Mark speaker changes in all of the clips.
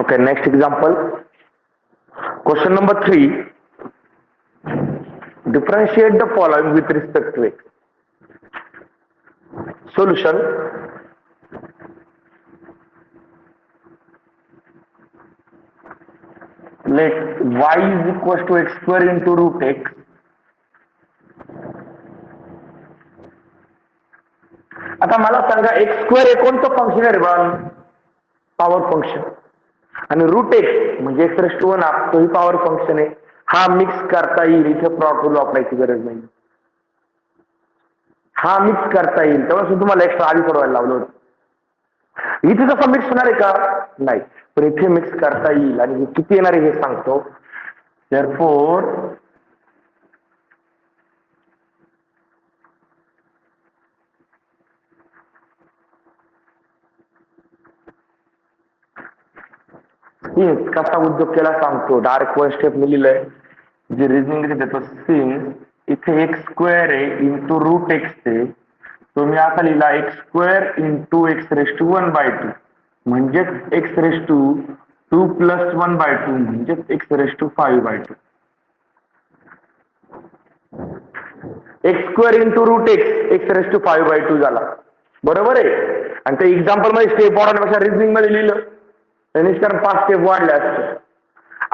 Speaker 1: Okay, next example. Question number 3. Differentiate the following with respect to x. Solution. Let y is equals to x square into root x. आता मला सांगा x square हे कोणतं function आहे रे बाळ? Power function. आणि route x म्हणजे x raise to one तोही power function आहे. हा मिक्स करता येईल, इथे प्रॉडक्ट रूल वापरायची गरज नाही. हा मिक्स करता येईल, तेव्हा तुम्हाला एक्स्ट्रा आधी सोडवायला लावलं होतं. इथे तसं मिक्स होणार आहे का? नाही, पण इथे मिक्स करता येईल. आणि किती येणार आहे हे सांगतो. therefore कसा उद्योग केला सांगतो. डायरेक्ट वन स्टेप मी लिहिलंय, जे रिझनिंग देतो. सिन इथे एक्स स्क्वेअर आहे इंटू रूट एक्स आहे, तो मी असा लिहिला x square into x raise to 1/2 म्हणजेच एक्स रेस टू 2 + 1/2 म्हणजेच x raise to 5/2. X square into root x x raise to 5/2 झाला. बरोबर आहे. आणि ते एक्झाम्पल मध्ये स्टेप वाढवण्यापेक्षा रिझनिंग मध्ये लिहिलं, कारण 5 स्टेप वाढले असते.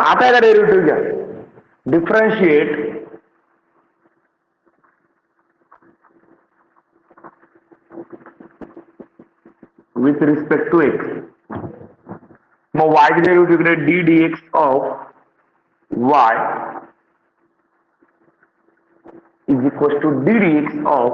Speaker 1: आता याला डेरिव्हेटिव्ह घ्या. Differentiate with respect to x. मग y चे डेरिव्हेटिव्ह कडे d dx of y is equals to d dx of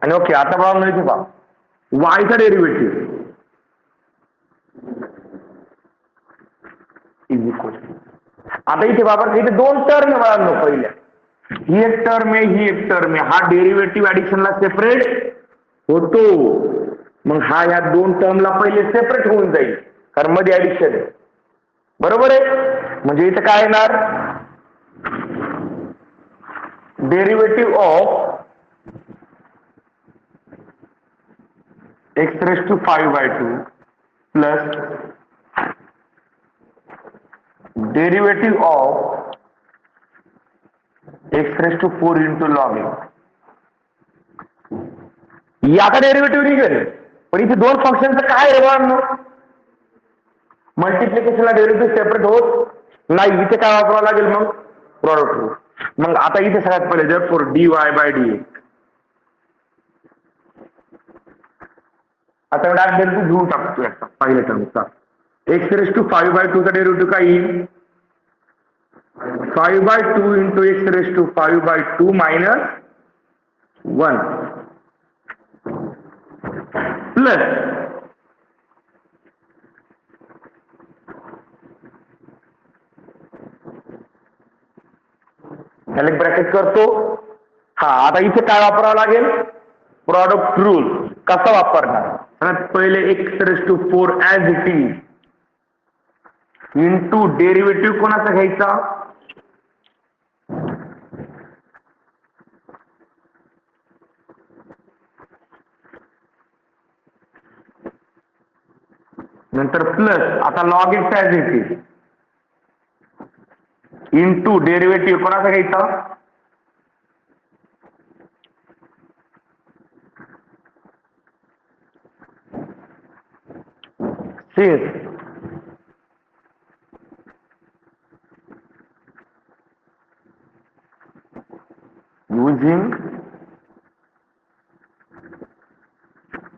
Speaker 1: आणि ओके. आता बघा म्हणजे पहा y चा डेरिव्हेटिव्ह इज इक्वल. आता इथे बाबा इथे दोन टर्म आहे पहिल्या. ही एक टर्म आहे, ही एक टर्म आहे. हा डेरिव्हेटिव्ह ऍडिशनला सेपरेट होतो. मग हा या दोन टर्मला पहिले सेपरेट होऊन जाईल, कारण मध्ये ऍडिशन आहे. बरोबर आहे. म्हणजे इथे काय येणार? Derivative of x raise to 5/2 plus derivative of x raise to 4 into log x. याचा डेरिव्हेटिव्ह निघेल, पण इथे दोन फंक्शनचं काय आहे? मल्टिप्लिकेशनला डेरिव्हेटिव्ह सेपरेट होत नाही. इथे काय वापरावं लागेल? मग प्रॉडक्ट रूल. मग आता इथे सगळ्यात पहिले therefore dy/dx. आता एवढा डेरिव्हेटिव्ह घेऊन टाकतो याचा पहिल्या टर्मचा. एक्स रेस टू 5/2 चा डेरिव्हेटिव्ह काय येईल? 5/2 into x raise to 5/2 minus 1 प्लस त्याला ब्रॅकेट करतो. हा, आता इथे काय वापरावं लागेल? Product rule. कसा वापरणार? पहिले x raise to 4 as it is into derivative कोणाचा घ्यायचा? नंतर प्लस आता log x as it is into derivative कोणाचा घ्यायचा? since using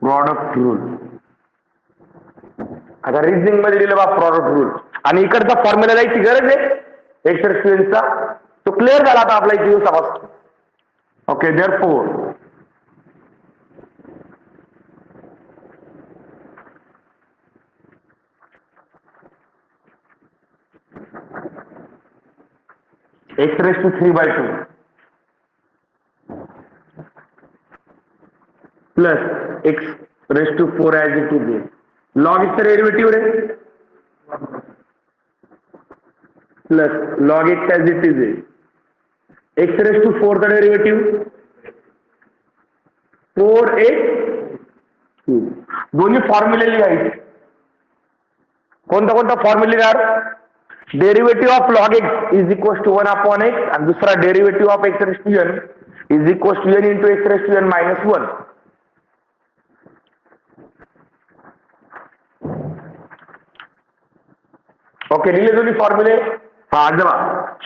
Speaker 1: product rule. आता रिझनिंग मध्ये दिलं बा प्रॉडक्ट रूल, आणि इकडचा फॉर्म्युला जायची गरज आहे एक्सरसाइजचा. तो क्लिअर झाला आता आपला इथे समजतो. Okay. therefore x raise to 3/2 plus x raise to 4 as it is. Log चा डेरिव्हेटिव्ह रे plus log x as it is आहे एक्स रेस टू 4 चा डेरिव्हेटिव्ह 4x दोन्ही फॉर्म्युले लिहायचे. कोणता फॉर्म्युले लिहार derivative of log x is equal to 1/x आणि दुसरा derivative of x raise to n is equal to n into x raise to n minus 1. Okay लिहिले दोन्ही फॉर्म्युले. हा जमा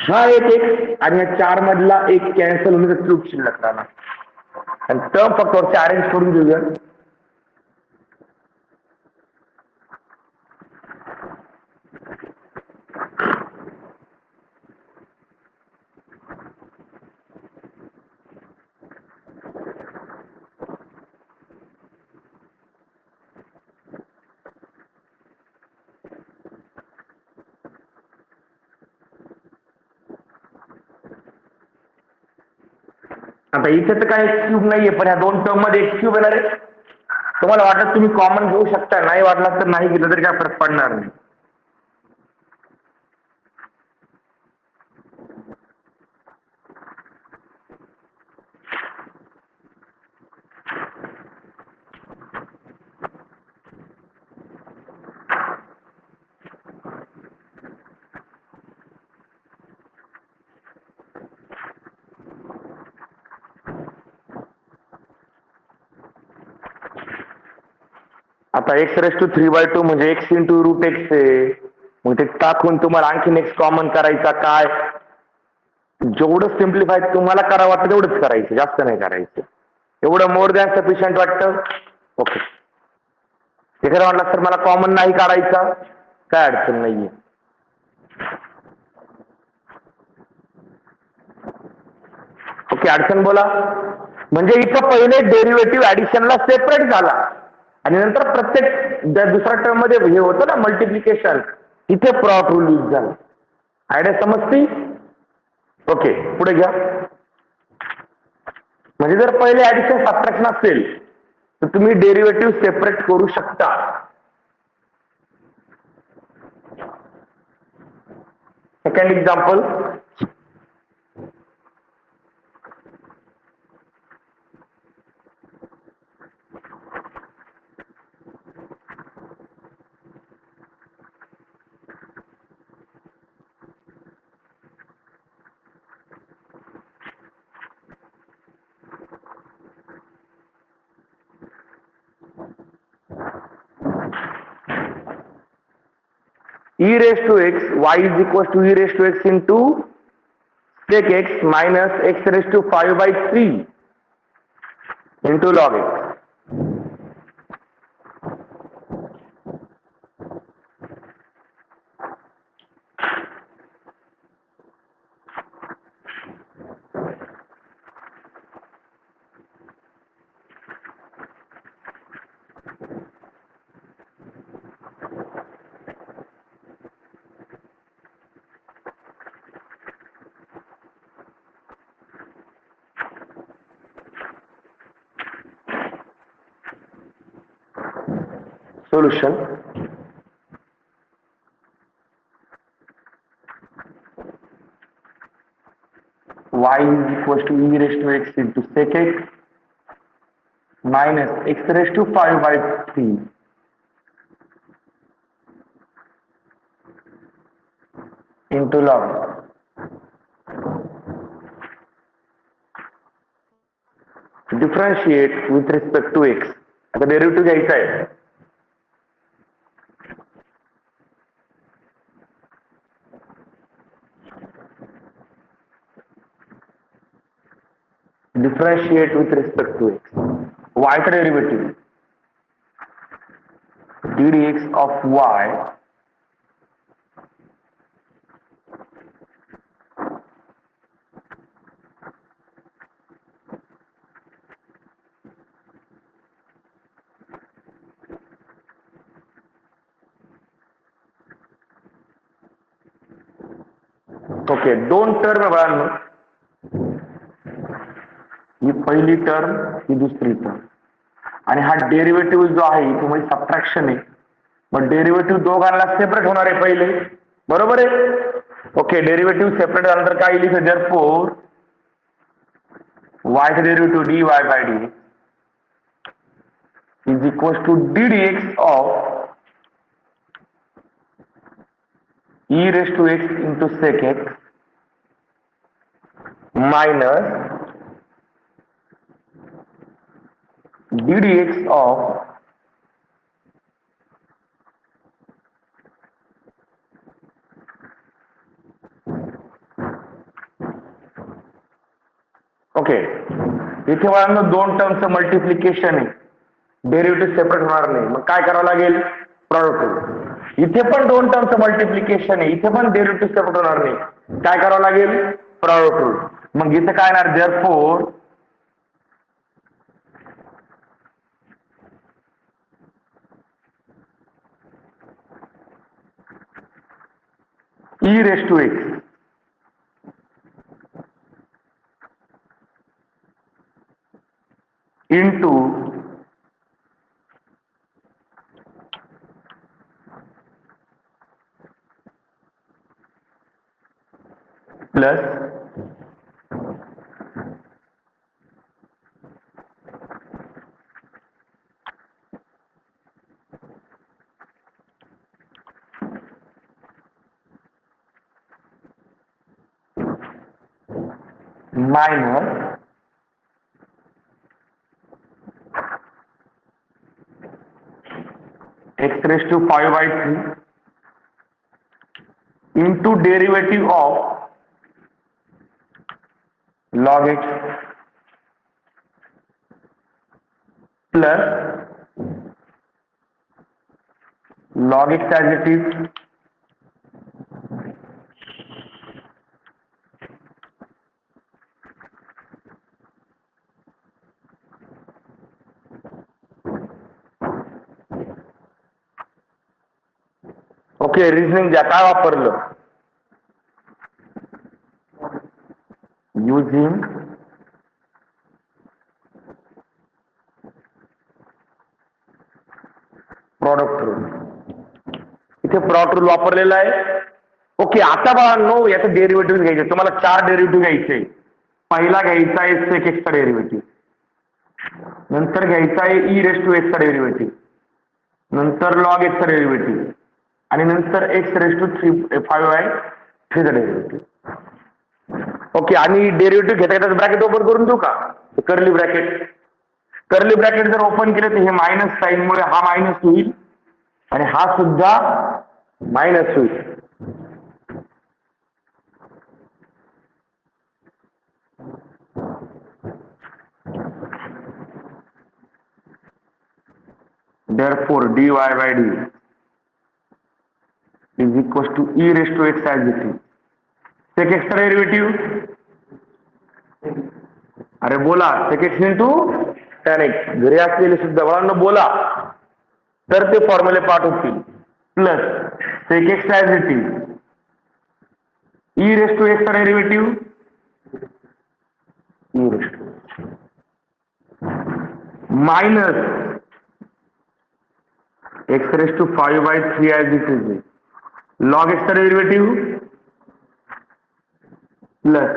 Speaker 1: हा एक एक्स आणि या 4 मधला एक कॅन्सल होऊन क्यूब शिल्लक राहणार आणि टर्म फक्त वरती अरेंज करून घेऊया. आता इथे तर काही क्यूब नाहीये पण ह्या दोन टर्म मध्ये एक क्यूब येणार आहे. तुम्हाला वाटत तुम्ही कॉमन घेऊ शकता नाही वाटला तर नाही घेतलं तरी काय फरक पडणार नाही. आता एक्स रेस टू 3/2 म्हणजे एक्स इंटू रूट एक्स आहे. मग ते टाकून तुम्हाला आणखीन एक्स कॉमन करायचा काय जेवढं सिम्प्लिफाय तुम्हाला करावं वाटतं तेवढंच करायचं जास्त नाही करायचं. एवढं मोर दॅन सफिशियंट वाटतं. ओके हे खरं म्हटलं तर मला कॉमन नाही काढायचा काय अडचण नाहीये. ओके अडचण बोला. म्हणजे इथं पहिले डेरिव्हेटिव्ह ऍडिशनला सेपरेट झाला आणि नंतर प्रत्येक दुसऱ्या टर्म मध्ये हे होतं ना मल्टिप्लिकेशन इथे प्रॉप रूल यूज झाला. आयडिया समजती. ओके पुढे घ्या. म्हणजे जर पहिले ऍडिशन सबट्रॅक्शन असेल तर तुम्ही डेरिव्हेटिव्ह सेपरेट करू शकता. Second example e raised to x y is equal to e raised to x into sec x minus x raised to 5/3 into log x. Solution. Y is equal to e raised to x into sec x minus x raised to 5/3 into log. Differentiate with respect to x. आता derivative घ्यायचा आहे. Differentiate with respect to x. Y चा derivative ddx of y okay दोन term बघा. ही पहिली term ही दुसरी term आणि हा डेरिव्हेटिव्ह जो आहे तो म्हणजे सबट्रॅक्शन आहे. मग डेरिव्हेटिव्ह दोघांना सेपरेट होणार आहे पहिले बरोबर आहे. ओके, डेरिव्हेटिव्ह सेपरेट झाल्यानंतर काय लिहिलं, देअरफॉर y चा derivative dy by d is equal to d dx of e raise to x into sec x minus d dx of okay, इथे मला दोन टर्मचं मल्टिप्लिकेशन आहे, डेरिव्हेटिव्ह सेपरेट होणार नाही, मग काय करावं लागेल, प्रॉडक्ट रूल. इथे पण दोन टर्मचं मल्टिप्लिकेशन आहे, इथे पण डेरिव्हेटिव्ह सेपरेट होणार नाही, काय करावं लागेल, प्रॉडक्ट रूल. मग इथे काय येणार, therefore e raise to x into plus minus x raise to 5/3 into derivative of log x plus log x as it is okay. Reasoning द्या, काय वापरलं, युझिंग प्रॉडक्ट रूल. इथे प्रॉडक्ट रूल वापरलेला आहे. ओके, आता बाळांनो याचं डेरिव्हेटिव्ह घ्यायचे, तुम्हाला 4 डेरिव्हेटिव्ह घ्यायचे. पहिला घ्यायचा आहे सेक एक्सचा डेरिव्हेटिव्ह, नंतर घ्यायचा आहे ई रेस टू एक्सचा डेरिव्हेटिव्ह, नंतर लॉग एक्सचा डेरिव्हेटिव्ह आणि नंतर एक्स रेस टू 5/3 चा डेरिव्हेटिव्ह. ओके, आणि डेरिव्हेटिव्ह घेता घेता ब्रॅकेट ओपन करून देऊ का, कर्ली ब्रॅकेट. कर्ली ब्रॅकेट जर ओपन केलं तर हे मायनस साइन मुळे हा मायनस होईल आणि हा सुद्धा मायनस होईल. therefore dy by d is equals to e raised to x as it is. sec x का डेरिव्हेटिव्ह, अरे बोला, sec x into tan x, घरी असलेले सुद्धा बाळांनो बोला, तर ते फॉर्म्युले पाठ होतील. Plus sec x as it is e raised to x का derivative e raised to minus x raised to 5/3 as it is log x का डेरिव्हेटिव्ह प्लस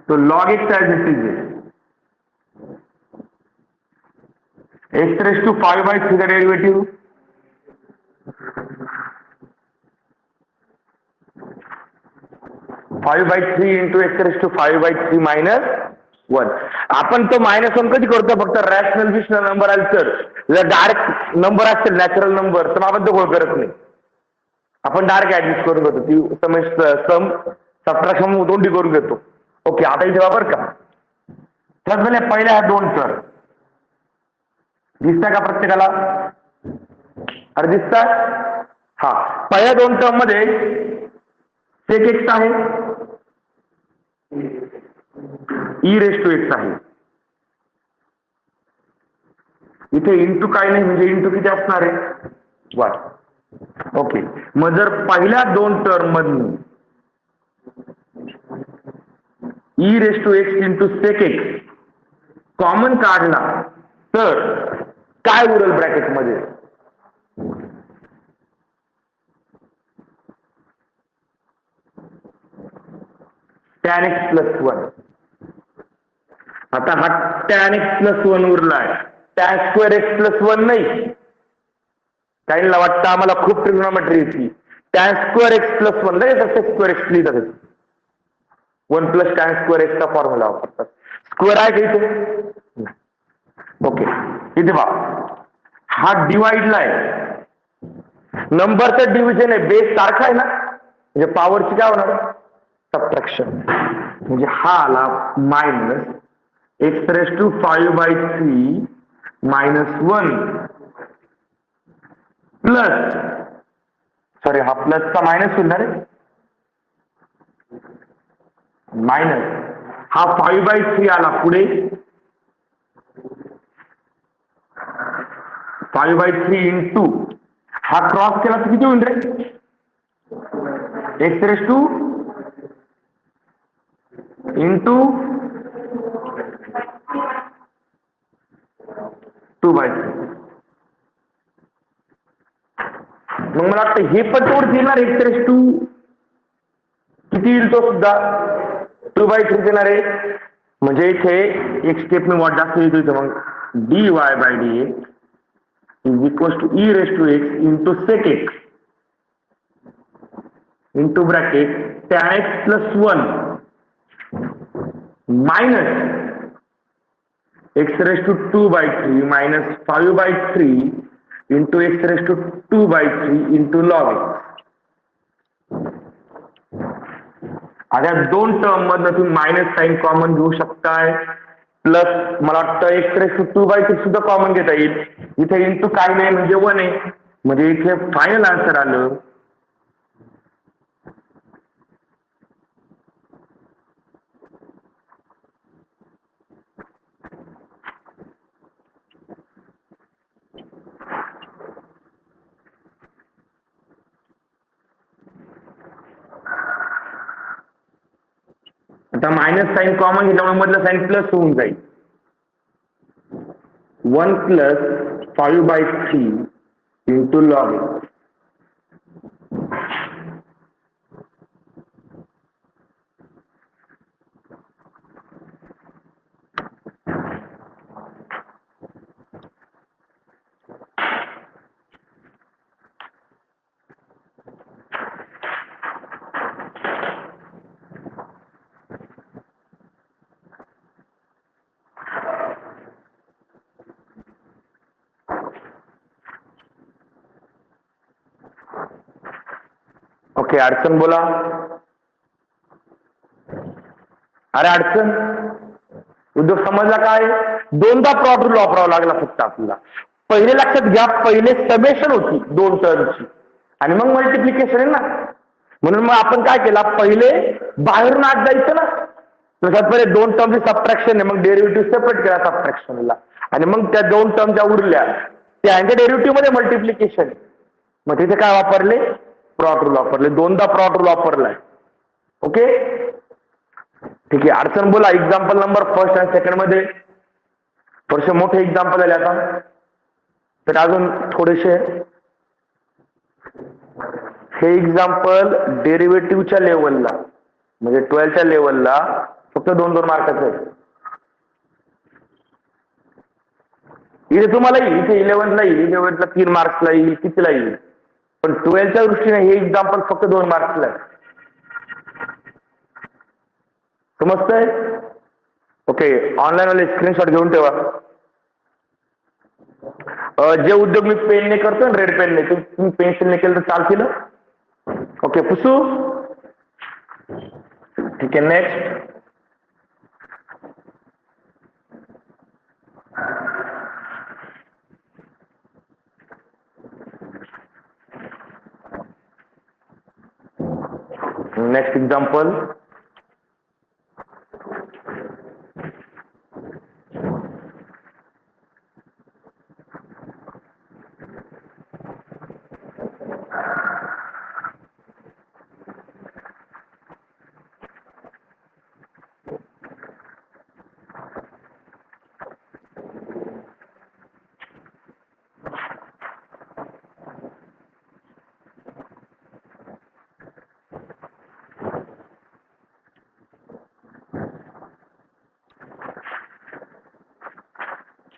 Speaker 1: तो log x as it is x raised to 5/3 का derivative five by three into x raise to 5/3 -1. आपण तो -1 कधी करतो, फक्त rational विशनल number आले तर. जर डायरेक्ट नंबर असेल नॅचरल नंबर तर आपण तो गोळ करत नाही, आपण डायरेक्ट ऍडजस्ट करून घेतो, ती सम सबट्रॅक्शन दोन्ही करून घेतो. ओके, आता इथे वापर का तर झाले पहिल्या दोन तर दिसताय का प्रत्येकाला, अरे दिसतात. हा, पहिल्या दोन टर्म मध्ये सेक एक्स आहे, ई रेस टू एक्स आहे. इथे इंटू काय नाही, म्हणजे इंटू किती असणार आहे 1. ओके, मग जर पहिल्या दोन टर्म मधून e raise to x into sec x common काढला तर काय उरेल ब्रॅकेट मध्ये, tan x प्लस 1. आता हा tan x plus 1 उरलाय, tan square x plus 1 नाही. काहींना वाटतं आम्हाला खूप ट्रिग्नोमेट्री येते. tan स्क्वेअर x प्लस 1 नाही, तसं स्क्वेअर एक्स लिहितात. 1 प्लस tan स्क्वेअर x चा फॉर्म्युला वापरतात. स्क्वेअर आहे का इथे? ओके, इथे पहा, हा डिवाइडला आहे. नंबरचं डिव्हिजन आहे, बेस सारखा आहे ना, म्हणजे पॉवरची काय होणार? सबट्रॅक्शन. म्हणजे हा आला minus x raise to 5/3 minus 1 plus, sorry हा प्लसचा मायनस होईल ना रे, मायनस हा 5/3 आला पुढे, 5/3 इंटू हा क्रॉस केला तर किती होईल रे? X raise to into 2/3. मग मला वाटतं हे पण तेवढं देणार. एक्स रेस टू किती येईल तो सुद्धा 2/3 देणार आहे. म्हणजे इथे एक स्टेप मी वाट जास्त येतो इथं. मग dy/dx is equals to e raised to x into sec x into bracket tan x plus 1 minus x raised to 2/3 minus 5/3 into x raised to 2/3 into log x. आता दोन टर्म मधनं तुम्ही मायनस साइन कॉमन घेऊ शकताय, plus मला वाटतं x raise to 2/3 सुद्धा common घेता येईल. इथे इंटू काय नाही म्हणजे 1 आहे, म्हणजे इथे फायनल आन्सर आलं आता मायनस साइन कॉमन घेतल्यामुळे मधलं साइन प्लस होऊन जाईल. 1 plus 5/3 into log x. Okay, अडचण बोला. अरे अडचण उद्योग समजला काय? दोनदा प्रॉडक्ट रूल वापरावा लागला फक्त आपल्याला. पहिले लक्षात घ्या, पहिले समेशन होती दोन टर्मची आणि मग मल्टिप्लिकेशन आहे ना. म्हणून मग आपण काय केला, पहिले बाहेरून आत जायचं ना, तसं पहिले दोन टर्मची सबट्रॅक्शन आहे, मग डेरिव्हेटिव्ह सेपरेट केला सबट्रॅक्शनला आणि मग त्या दोन टर्म ज्या उरल्या त्यांच्या डेरिव्हेटिव्ह मध्ये मल्टिप्लिकेशन. मग तिथे काय वापरले? प्रॉडक्ट रूल वापरले. दोनदा प्रॉडक्ट रूल वापरलाय. ओके ठीक आहे. अडचण बोला. एक्झाम्पल नंबर फर्स्ट आणि सेकंड मध्ये थोडेसे मोठे एक्झाम्पल आले आता, तर अजून थोडेसे. हे एक्झाम्पल डेरिव्हेटिव्हच्या लेवलला म्हणजे 12च्या लेवलला फक्त 2-2 मार्काचं आहे. इथे तुम्हाला येईल, इथे 11ला येईल, 11ला 3 मार्क्सला येईल, कितीला येईल, पण 12च्या दृष्टीने हे एक्झाम्पल फक्त 2 मार्क्सला आहे. समजतंय? ओके, ऑनलाईन वाले स्क्रीनशॉट घेऊन ठेवा. जे उद्योग मी पेनने करतो ना, रेड पेनने, तुम्ही पेन्सिलने केलं तर चालतील. ओके, पुसू. ठीक आहे, नेक्स्ट. Next example.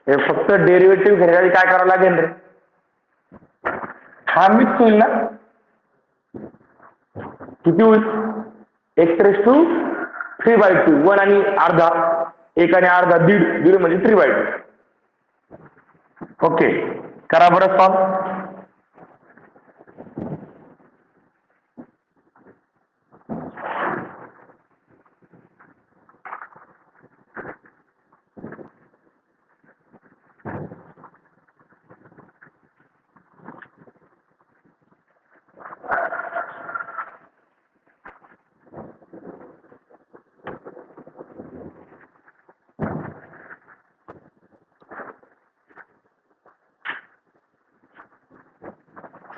Speaker 1: हे फक्त डेरिव्हेटिव्ह घेण्यासाठी काय करावं लागेल रे? हा मिक्स होईल ना, किती होईल? x⁵3/2 1 आणि अर्धा, 1 आणि अर्धा दीड, दीड म्हणजे 3/2. ओके, करा बरं solve.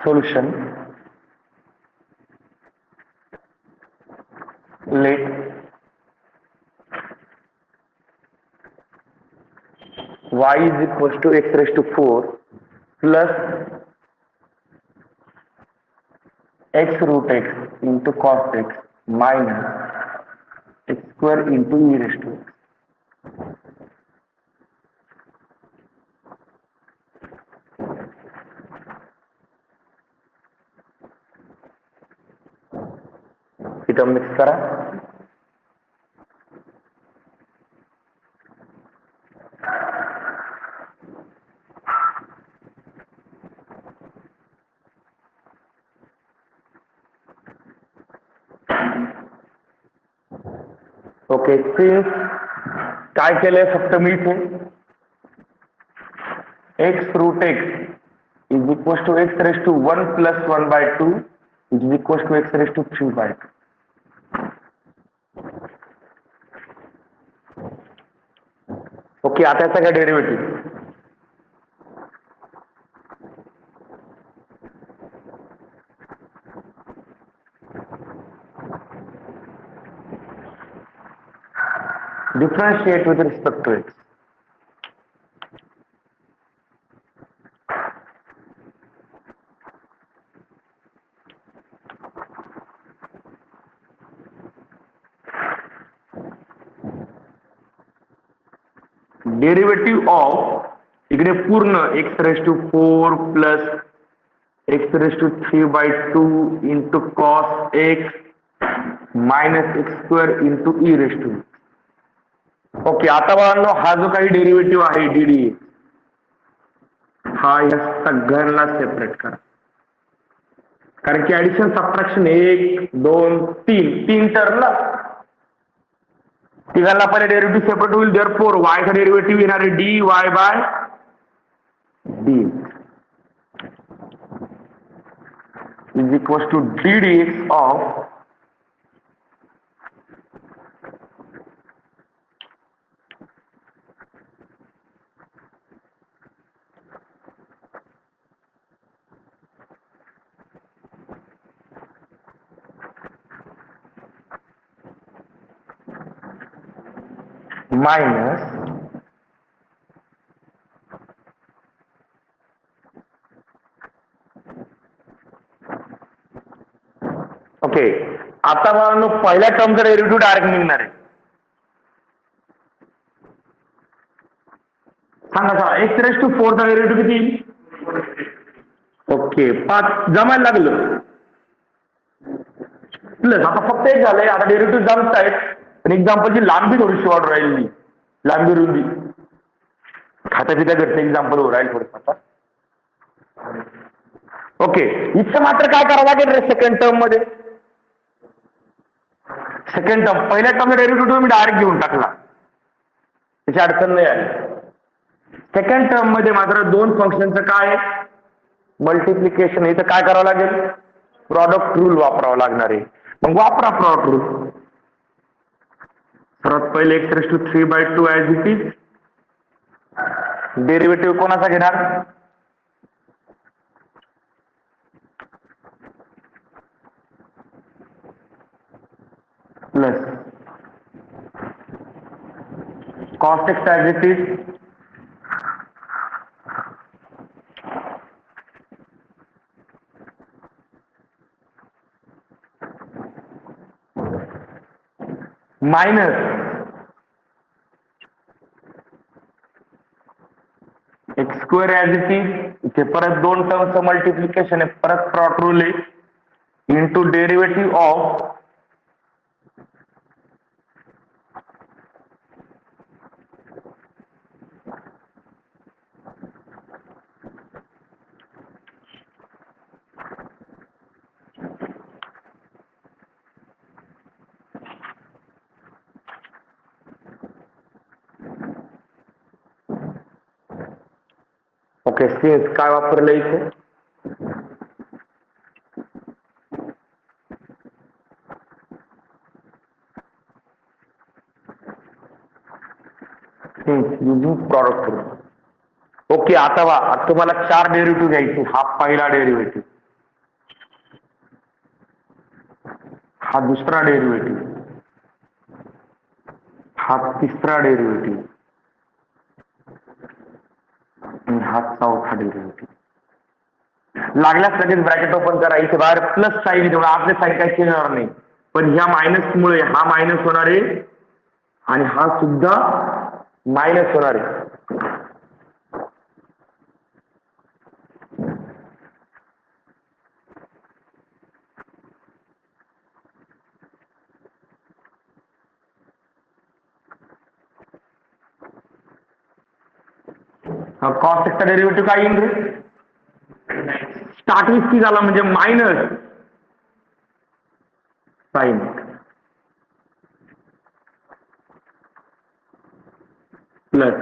Speaker 1: Solution. Let y is equals to x⁴ plus x√x into cos x minus x² into e⁻x. इथं मिक्स करा. ओके, सिन्स काय केलंय फक्त मी इथे x√x is equals to x⁻1 plus 1/2 which is equals to x⁻3/2. Okay, आता याचा काय derivative? Differentiate with respect to x. Derivative of इकडे पूर्ण x⁴ plus x⁵3/2 into cos x minus x² into e⁻x. Okay, आता बाळांनो हा जो काही डेरिव्हेटिव्ह आहे dd हा या सगळ्यांना सेपरेट करा, कारण की ऍडिशन सबट्रॅक्शन 1 2 3 तीन टर्म ना, तिघांना पहिले डेरिव्हेटिव्ह सेपरेट होईल. देअरफॉर y चा डेरिव्हेटिव्ह येणार आहे dy by dx is equals to ddx of minus okay. आता मला पहिल्या टर्मचा डेरिव्हेटिव्ह डायरेक्ट निघणार आहे. सांगा सांगा, x⁴ चा डेरिव्हेटिव्ह किती? ओके, 5 जमायला लागलं प्लस. आता फक्त एक झालंय, आता डेरिव्हेटिव्ह जमत आहेत पण एक्झाम्पलची लांबी थोडीशी वाढ राहिली, लांबी रुंदी खाता पिता घरचं एक्झाम्पल हो राहील थोडं आता. ओके, इथं मात्र काय करावं लागेल रे सेकंड टर्म मध्ये? सेकंड टर्म पहिल्या टर्म डेरिव्हेटिव्ह मी डायरेक्ट घेऊन टाकला, त्याची अडचण नाही आली. सेकंड टर्म मध्ये मात्र दोन फंक्शनचं काय मल्टिप्लिकेशन, इथं काय करावं लागेल? प्रॉडक्ट रूल वापरावं लागणार आहे. मग वापरा प्रॉडक्ट रूल. सर्वात पहिले x⁵3/2 as it is. Derivative कोणाचा घेणार? Plus cos x as it is minus square as it is, इथे परत दोन टर्मचं मल्टिप्लिकेशन आहे, परत प्रॉट रूल आहे, into derivative of okay since काय वापरलं इथे, since using product rule. Okay आता आता तुम्हाला 4 डेरिव्हेटिव्ह घ्यायचे. हा पहिला डेरिव्हेटिव्ह, हा दुसरा डेरिव्हेटिव्ह, हा तिसरा डेरिव्हेटिव्ह आणि हा चौथा डेरिव्हेटिव्ह. लागल्यास लगेच ब्रॅकेट ओपन करा. इथे बाहेर प्लस साईन आहे, आपले साईन काही चेंज होणार नाही, पण ह्या मायनस मुळे हा मायनस होणार आहे आणि हा सुद्धा मायनस होणार आहे. कॉस चा डेरिव्हेटिव्ह काय येईल रे, स्टार्टिंग की झाला म्हणजे मायनस साइन प्लस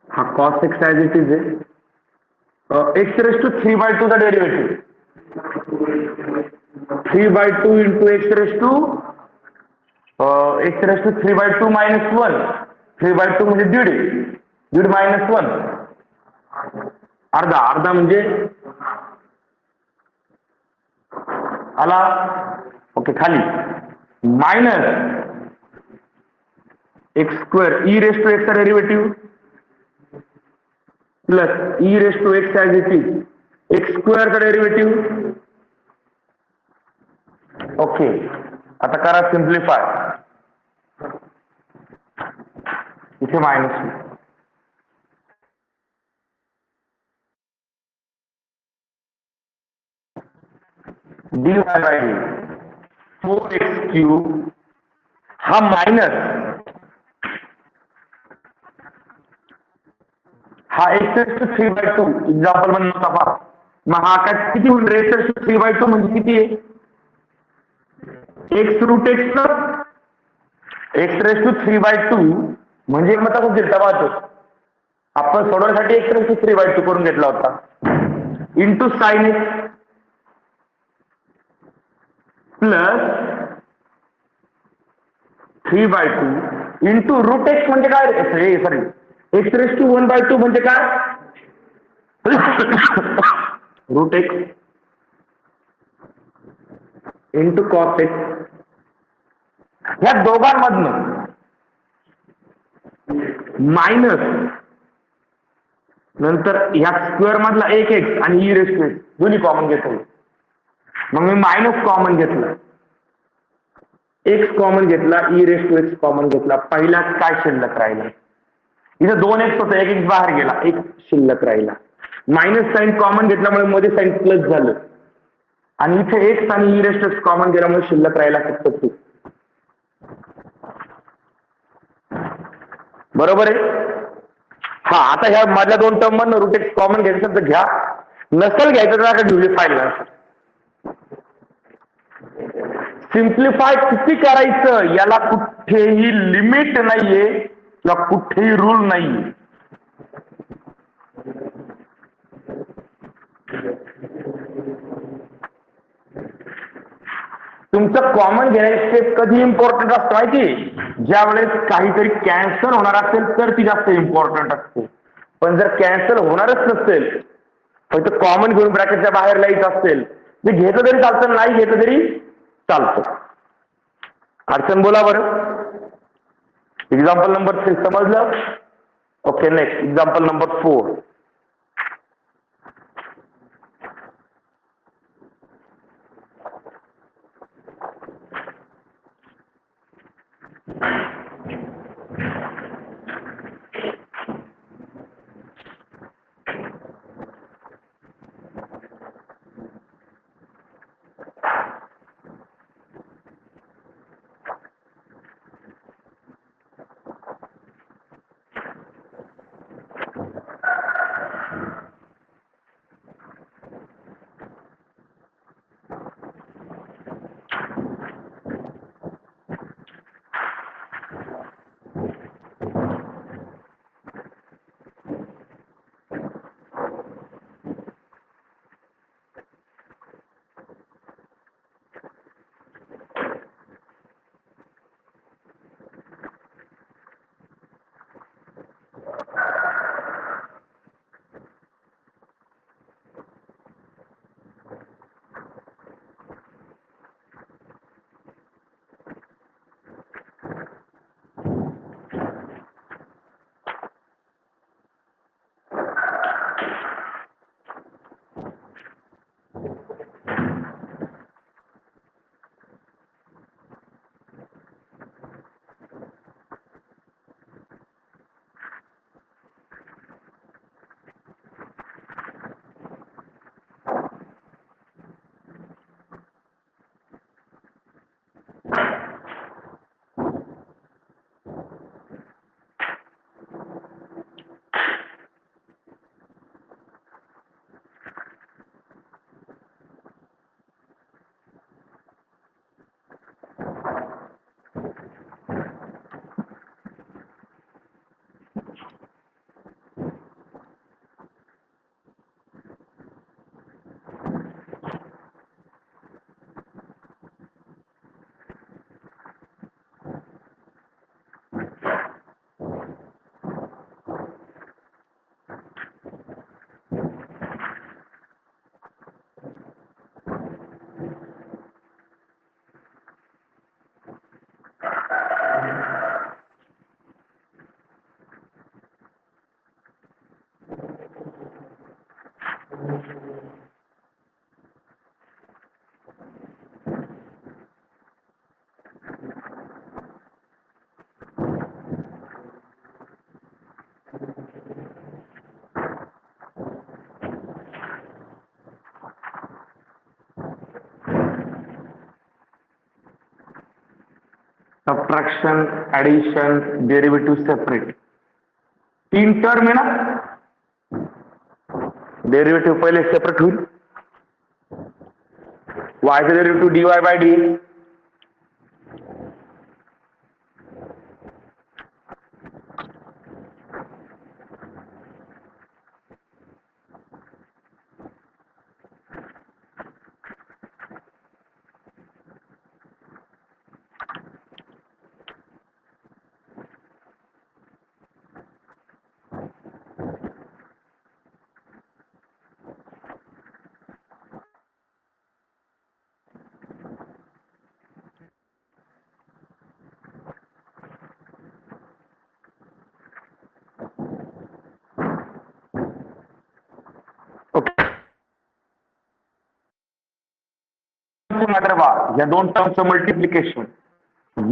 Speaker 1: हा cos x as it is आहे, एक्स रेस टू 3/2 चा derivative, 3/2 into x raise to 3/2 minus 1, 3/2 म्हणजे दीड, दीड मायनस 1 अर्धा, अर्धा म्हणजे आला. ओके खाली minus x square e raise to x चा derivative plus e raise to x as it is x square चा डेरिव्हेटिव्ह. ओके आता करा सिम्प्लिफाय, इथे मायनस dy बाय 4x³ हा मायनस हा x³ 3/2 एक्झाम्पल म्हणून नव्हता. मग हा काय किती होईल, x³ 3/2 म्हणजे किती आहे, x route x plus x³ 3/2 म्हणजे मग तसं दिलता पाहतो आपण सोडवण्यासाठी x³ 3/2 करून घेतला होता, into sine x plus 3/2 into root x म्हणजे काय, सॉरी x³ 1/2 म्हणजे काय, root x into cos x. ह्या दोघांमधनं मायनस नंतर ह्या स्क्वेअर मधला एक एक्स आणि ई रेस टू एक्स दोन्ही कॉमन घेतो. मग मी मायनस कॉमन घेतलं, एक्स कॉमन घेतला, e raise to x common घेतला, पहिला काय शिल्लक राहिला, इथं 2 एक्स होतं, एक एक्स बाहेर गेला, एक शिल्लक राहिला, मायनस साइन कॉमन घेतल्यामुळे मध्ये साइन प्लस झालं आणि इथे एक्स आणि e raise to x common गेल्यामुळे शिल्लक राहिला फक्त 2. बरोबर आहे. हा आता ह्या मधल्या दोन टर्म मधनं रूट एक्स कॉमन घ्यायचं तर घ्या, नसेल घ्यायचं तर घेऊ फायला. सिम्प्लिफाय किती करायचं याला कुठेही लिमिट नाहीये किंवा कुठेही रूल नाहीये. तुमचं कॉमन घेण्याची स्टेप कधी इम्पॉर्टंट असतं माहिती, ज्या वेळेस काहीतरी कॅन्सल होणार असेल तर ती जास्त इम्पॉर्टंट असते. पण जर कॅन्सल होणारच नसेल, फक्त कॉमन घेऊन ब्रॅकेटच्या बाहेर लिहायचं असेल, ते घेतलं तरी चालतं, नाही घेतलं तरी चालतं. अडचण बोला बरं. एक्झाम्पल नंबर 3 समजलं. Okay next example number 4. Subtraction, addition, derivative separate, 3 term है ना. डेरिवेटिव पहले सेपरेट हुई, y चा डेरिवेटिव dy बाय dx, मात्र बा या 2 टर्मचं मल्टिप्लिकेशन,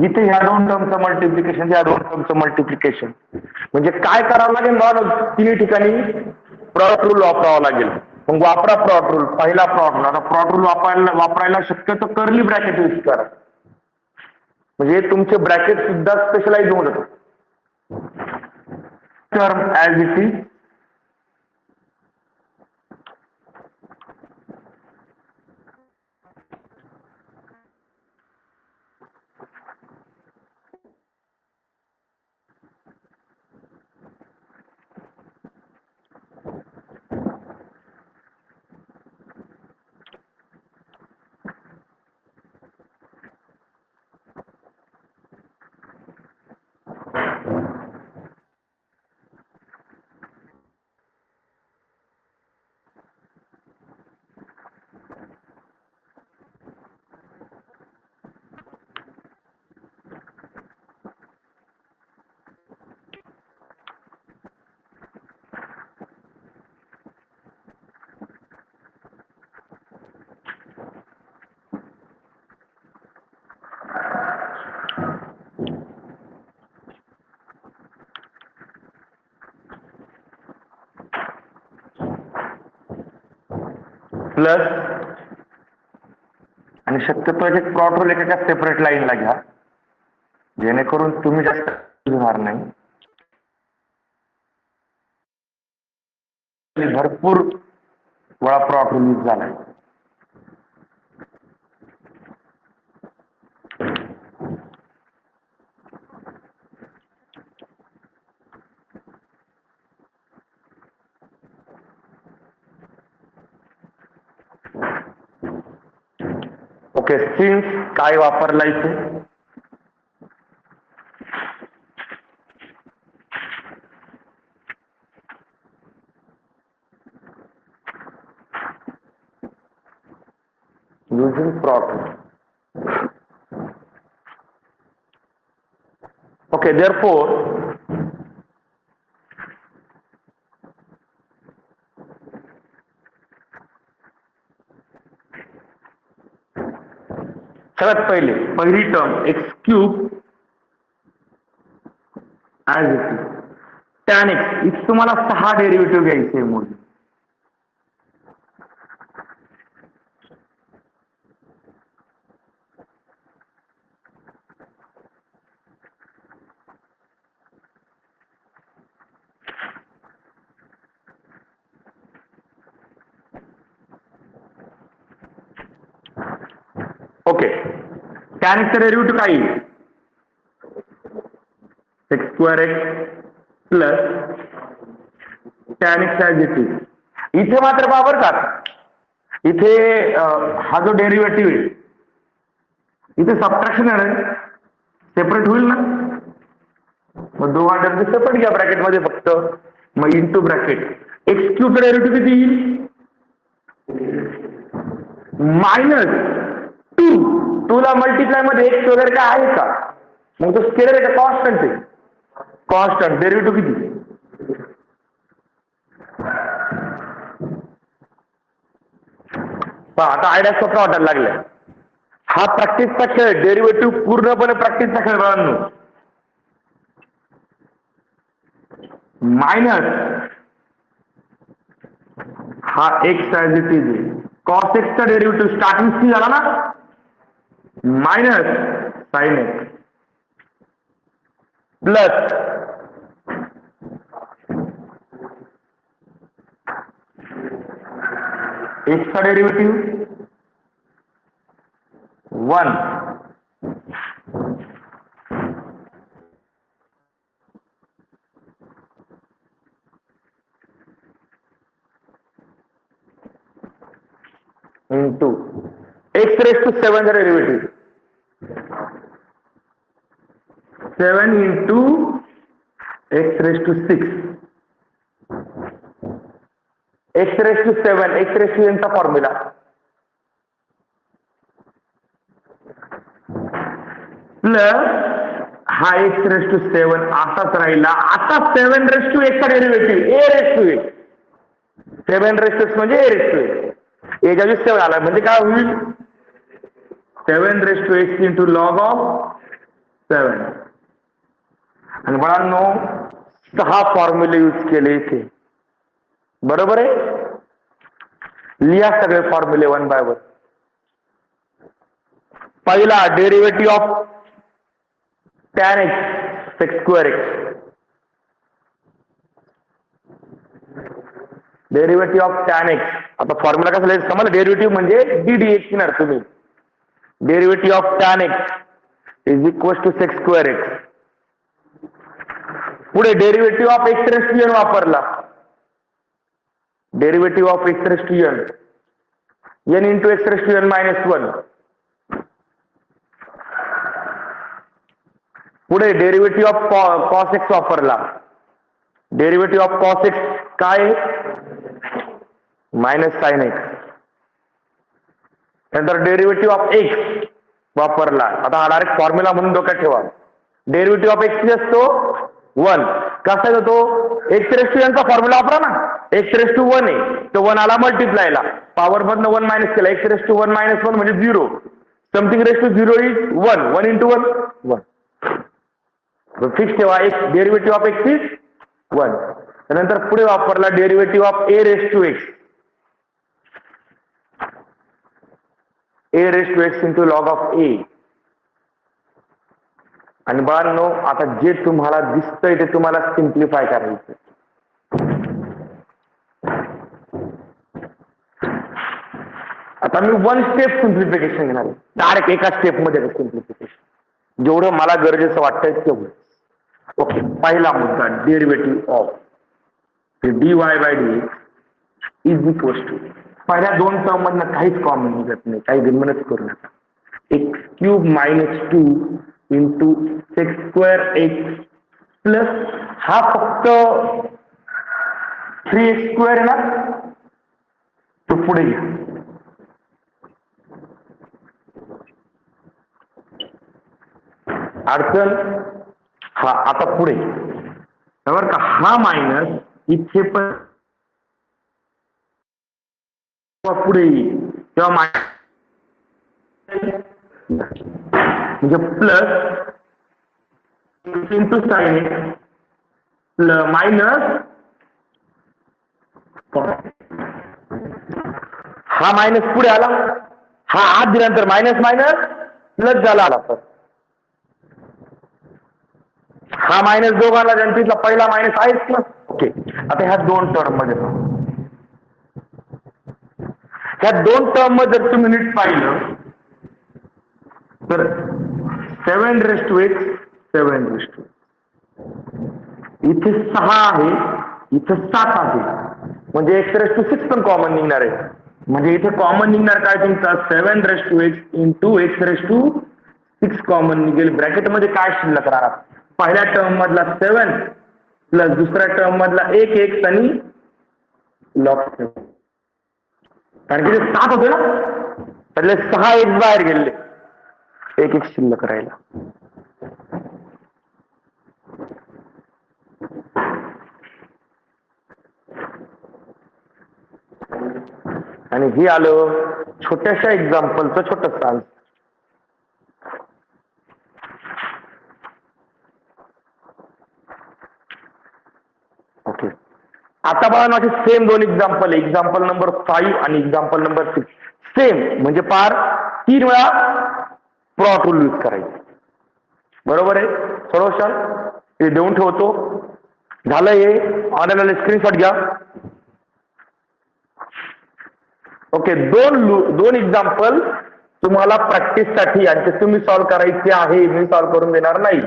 Speaker 1: इथे ह्या 2 टर्मचं मल्टिप्लिकेशन, या 2 टर्मचं मल्टिप्लिकेशन, म्हणजे काय करावं लागेल बघा, तिन्ही ठिकाणी प्रॉडक्ट रूल वापरावा लागेल. मग वापरा प्रॉडक्ट रूल. पहिला प्रॉडक्ट रूल, आता प्रॉडक्ट रूल वापरायला शक्यतो कर्ली ब्रॅकेट यूज करा, म्हणजे तुमचे ब्रॅकेट सुद्धा स्पेशलाइज होऊन जातात. Term as it is plus, आणि शक्यतो एक प्रॉडक्ट रूल एका सेपरेट लाईनला घ्या, जेणेकरून तुम्ही जास्त होणार नाही. भरपूर वेळा प्रॉडक्ट रूल यूज झालाय. ओके, सिन्स काय वापरला इथे, using product. Okay, therefore सगळ्यात पहिली term x cube as it is tan x, इथे तुम्हाला 6 डेरिव्हेटिव्ह घ्यायचे म्हणून. ओके, टॅन एक्सचा डेरिव्हेटिव्ह काय येईल, x square x plus tan x as it is. इथे मात्र बरोबर का, इथे हा जो डेरिव्हेटिव्ह आहे इथे सबट्रॅक्शन आहे, सेपरेट होईल ना, मग दोघा टर्म सेपरेट घ्या ब्रॅकेट मध्ये फक्त, मग into bracket x cube derivative किती येईल, -2 ला मल्टिप्लाय मध्ये एक्स वगैरे काय आहे का, मग तो स्केलर आहे का कॉन्स्टंट आहे, कॉन्स्टंट. डेरिव्हेटिव्ह किती, आता आयडिया सोपा वाटायला लागलाय. हा प्रॅक्टिसचा खेळ, डेरिव्हेटिव्ह पूर्णपणे प्रॅक्टिसचा खेळ बाळांनो. मायनस हा एक्स ऍज इट इज आहे, कॉस एक्सचा डेरिव्हेटिव्ह स्टार्टिंग सी झाला ना, minus sine x plus x का derivative 1 into x raise to 7 का derivative 7 into x raise to 6 x raise to 7 x raise to n चा फॉर्म्युला प्लस हा x raise to 7 असाच राहिला. आता 7 रेस टू एक्स चा derivative a raise to x 7 raise to x म्हणजे a raise to x a च्या 7 आला म्हणजे काय होईल 7 raise to x into log of 7 आणि मुलांनो 6 फॉर्म्युले यूज केले इथे बरोबर आहे. लिहा सगळे फॉर्म्युले 1 बाय 1. पहिला derivative of tan x sec square x derivative of tan x आता फॉर्म्युला कसा लिहायचा समजलं डेरिवेटिव्ह म्हणजे d dx घेणार तुम्ही. Derivative of tan x is equal to sec square x. पुढे derivative of x raise to n वापरला. Derivative of x raise to n into x raise to n minus 1. पुढे derivative of cos x वापरला. Derivative of cos x काय minus sign x. नंतर derivative of x वापरला. आता हा direct formula म्हणून डोक्यात ठेवा. डेरिवेटिव्ह ऑफ x असतो 1 कसा येतो x रेस टू n चा फॉर्म्युला वापरा ना. x रेस टू 1 आहे तो 1 आला मल्टिप्लायला पॉवर मधनं 1 मायनस केला x रेस टू 1 मायनस 1 म्हणजे 0 something raise to 0 is 1 1 into 1 1 fix ठेवा. x derivative of x is 1. त्यानंतर पुढे वापरला derivative of a raise to x a raise to x into log of a. आणि बाळांनो आता जे तुम्हाला दिसतंय ते तुम्हाला सिम्प्लिफाय करायचं. आता मी 1 स्टेप सिम्प्लिफिकेशन घेणार आहे डायरेक्ट एका स्टेप मध्ये सिम्प्लिफिकेशन जेवढं मला गरजेचं वाटतंय तेवढं. ओके पहिला मुद्दा derivative of dy by dx is equal to पहिल्या 2 टर्म मधनं काहीच कॉमन निघत नाही काही गणमनच करू नका. X cube minus 2 into sec square x plus हा फक्त 3x स्क्वेअर आहे ना तो पुढे घ्या. अडचण हा आता पुढे बरोबर का हा मायनस इथे पण पुढे येईल तेव्हा म्हणजे plus into sine plus minus हा मायनस पुढे आला हा आत दिल्यानंतर मायनस मायनस प्लस झाला आला तर हा मायनस दोघांना जनतेतला पहिला मायनस आहेच ना. ओके आता ह्या 2 टर्म मध्ये ह्या 2 टर्म मध्ये जर तुम्ही नीट पाहिलं तर 7 raise to x 7 raise to इथे 6 आहे इथे 7 आहे म्हणजे x रेस टू 6 पण कॉमन निघणार आहे. म्हणजे इथे कॉमन निघणार काय तुमचा 7 raise to x into x raise to 6 common निघेल. ब्रॅकेट मध्ये काय शिल्लक राहणार पहिल्या टर्म मधला 7 प्लस दुसऱ्या टर्म मधला 1 x आणि लॉग 7 कारण की 7 होते ना त्यातले 6 x बाहेर गेले 1 x शिल्लक राहिला. आणि हे आलं छोट्याशा एक्झाम्पलचं छोटंसं आन्सर. ओके आता बघा माझे सेम 2 एक्झाम्पल आहे. एक्झाम्पल नंबर 5 आणि एक्झाम्पल नंबर 6 सेम म्हणजे पार 3 वेळा प्लॉट रूल यूज करायचे बरोबर आहे. सोल्युशन ते देऊन ठेवतो. झालं हे ऑनलाईन स्क्रीनशॉट घ्या. ओके, दोन एक्झाम्पल तुम्हाला प्रॅक्टिससाठी आणि ते तुम्ही सॉल्व्ह करायचे आहे, मी सॉल्व्ह करून देणार नाही.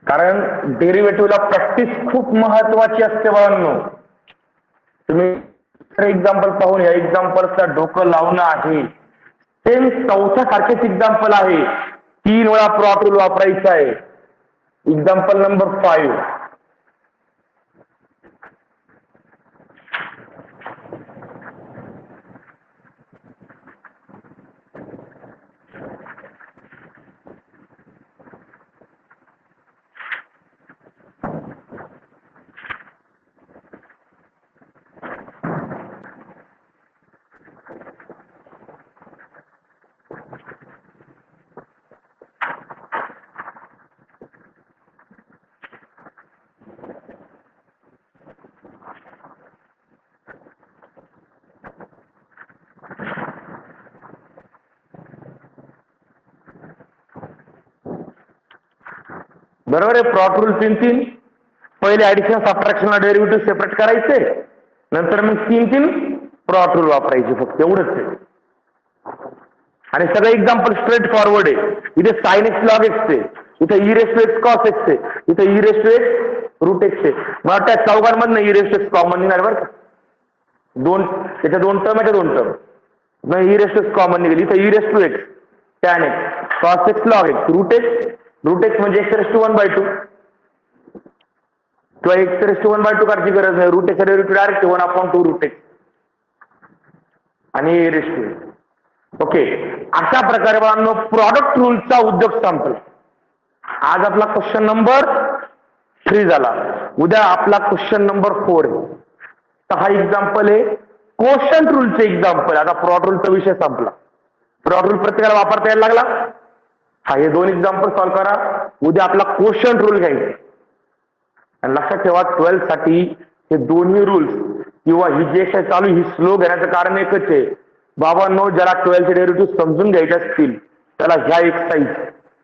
Speaker 1: कारण डेरिव्हेटिव्हला प्रॅक्टिस खूप महत्वाची असते बाळांनो. तुम्ही एक्झाम्पल पाहून या एक्झाम्पलचा डोकं लावणं आहे. सेम चौथ्या सारखेच एक्झाम्पल आहे, 3 वेळा प्लॉट रूल वापरायचा आहे. Example number 5. बरोबर आहे. प्लॉट रूल 3 पहिले ऍडिशन सबट्रॅक्शनला डेरिव्हेटिव्ह सेपरेट करायचे, नंतर मग 3 प्लॉट रूल वापरायचे, फक्त एवढंच आहे. आणि सगळे एक्झाम्पल स्ट्रेट फॉरवर्ड आहे. इथे साइन एक्स लॉग एक्स आहे, इथे e raise to x cos x आहे, इथे e raise to x root x आहे. मग त्या चौघांमधनं e raise to x common निघाल बरं का. त्याच्या 2 टर्म आहे, 2 टर्म मग e raise to x common निघेल. इथे e raise to x tan x cos x log x root x म्हणजे एक्स रेस टू 1/2 किंवा एक्स रेस टू 1/2 करायची गरज नाही. Root x derivative direct 1/2 root x आणि a raise to x. Okay, अशा प्रकारे बाळांनो प्रॉडक्ट रूलचा उद्योग संपला. आज आपला क्वेश्चन नंबर 3 झाला. उद्या आपला क्वेश्चन नंबर 4 आहे. तर हा एक्झाम्पल आहे कोशंट रूलचे एक्झाम्पल. आता प्रॉडक्ट रूलचा विषय संपला. प्रॉडक्ट रूल प्रत्येकाला वापरता यायला लागला. हा, हे 2 एक्झाम्पल सॉल्व्ह करा. उद्या आपला कोशंट रूल घ्यायचा. आणि लक्षात ठेवा 12th साठी हे दोन्ही रूल्स किंवा ही जी एक्सरसाइज चालू ही स्लो घेण्याचं कारण एकच आहे. बाबांनो, ज्याला 12th डेरिव्हेटिव्ह समजून घ्यायचे असतील त्याला ह्या एक्सरसाइज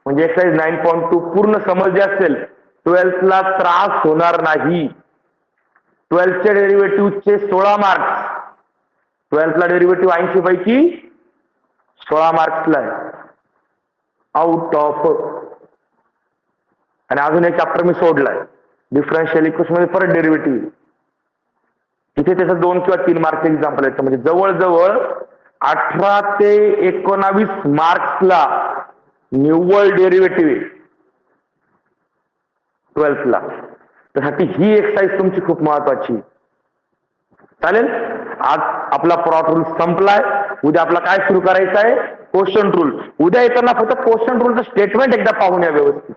Speaker 1: म्हणजे एक्सरसाइज 9.2 पूर्ण समजली असेल, 12th ला त्रास होणार नाही. 12th च्या डेरिव्हेटिव्हचे 16 मार्क्स. 12th ला डेरिव्हेटिव्ह 80 पैकी 16 मार्क्सला आहे आउट ऑफ. आणि अजून एक चॅप्टर मी सोडलाय डिफरन्शियल इक्वेशन मध्ये परत डेरिव्हेटिव्ह. इथे त्याचं 2 किंवा 3 मार्क्स एक्झाम्पल आहेत. म्हणजे जवळजवळ 18 ते 19 मार्क्सला निव्वळ डेरिव्हेटिव्ह 12th ला. त्यासाठी ही एक्सरसाइज तुमची खूप महत्वाची. चालेल, आज आपला प्रॉडक्ट रूल संपलाय. उद्या आपला काय सुरू करायचा आहे, क्वेश्चन रूल. उद्या येताना फक्त क्वेश्चन रूलचं स्टेटमेंट एकदा पाहून या व्यवस्थित.